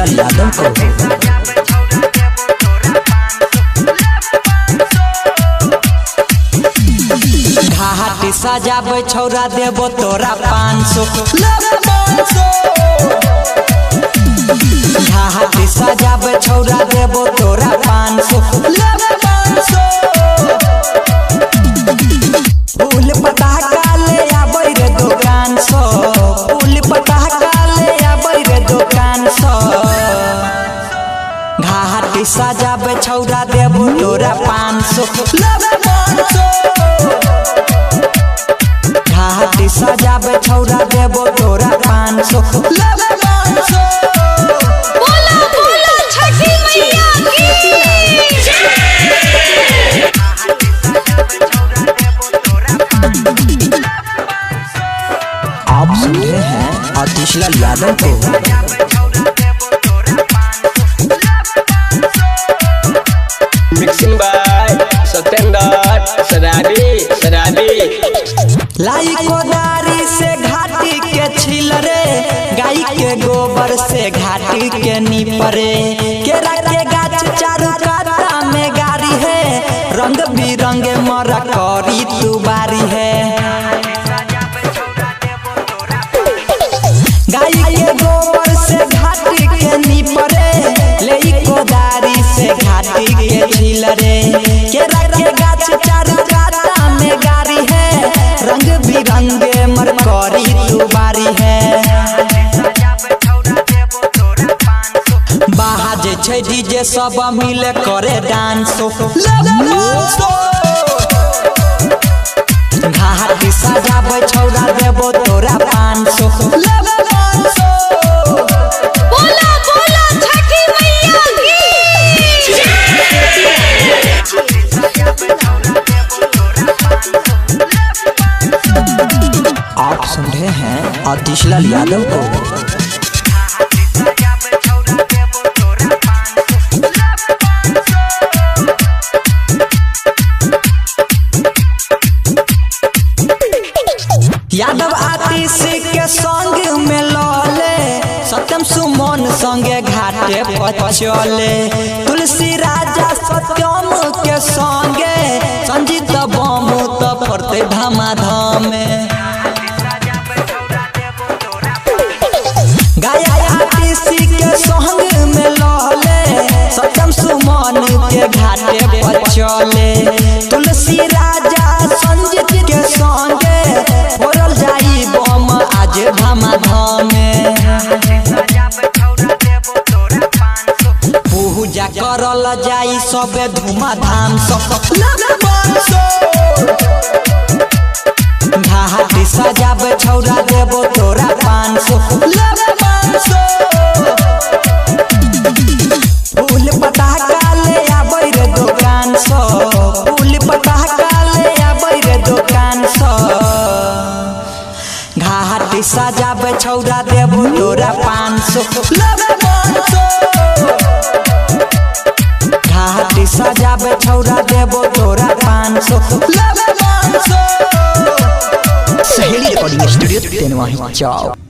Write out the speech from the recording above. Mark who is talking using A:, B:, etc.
A: आतिशलाल यादव को घाट सजाबे छौरा देबो तोरा 500 घाट सजाबे छौरा देबो तोरा 500 फूल पटाखा ले आबै रे दुकान सो फूल पटाखा ले आबै रे दुकान सो घाट सजाबे छौरा देबो तोरा 500 घाट सजाबे छौरा देबो तोरा 500
B: बोला बोला छठी मैया
A: आप सुन रहे हैं आतिशलाल यादव को
C: मिक्सिंग बाय सत्येंद्र सराबी
A: लाई कोदारी से घाटी के छिल रे गाय के गोबर से घाटी के नीपरे केरा के गाछ चारू काटा में गारी है रंग बिरंगे मरा करी तू बारी है गाय के गोबर से घाटी के नीपरे ले कोदारी से घाटी के छिल रे केरा के गाछ चारू काटा में गारी है रंग बिरंगे मरकरी तू बारी है बाजे छै डीजे सब मिले करे डांस घाट सजाबे छौरा देबो तोरा 500
B: बोला बोला छठी मैया
A: आप सुन रहे हैं आतिशलाल यादव को यादव आतिश के संग में लले सत्यम सुमन संगे घाटे पर चले तुलसी राजा सत्यम के संगे संजीत बम तो पड़ते धमाधम गाया आतिश के संग में लले सत्यम सुमन के घाटे पर चले तुलसी राजा संजीत के संगे फोड़ल जाई बम आज धमाधम पूजा करल जाई सबे धूमधाम घाट सजाबे छौरा देबो तोरा 500 फूल पटाखा ले आबै रे दुकान सो फूल पटाखा ले आबै रे दुकान सो घाट सजाबे छौरा देबो तोरा 500 घाट सजाबे छौरा देबो तोरा 500 सहेली रिकॉर्डिंग स्टूडियो तेनवाही चौक।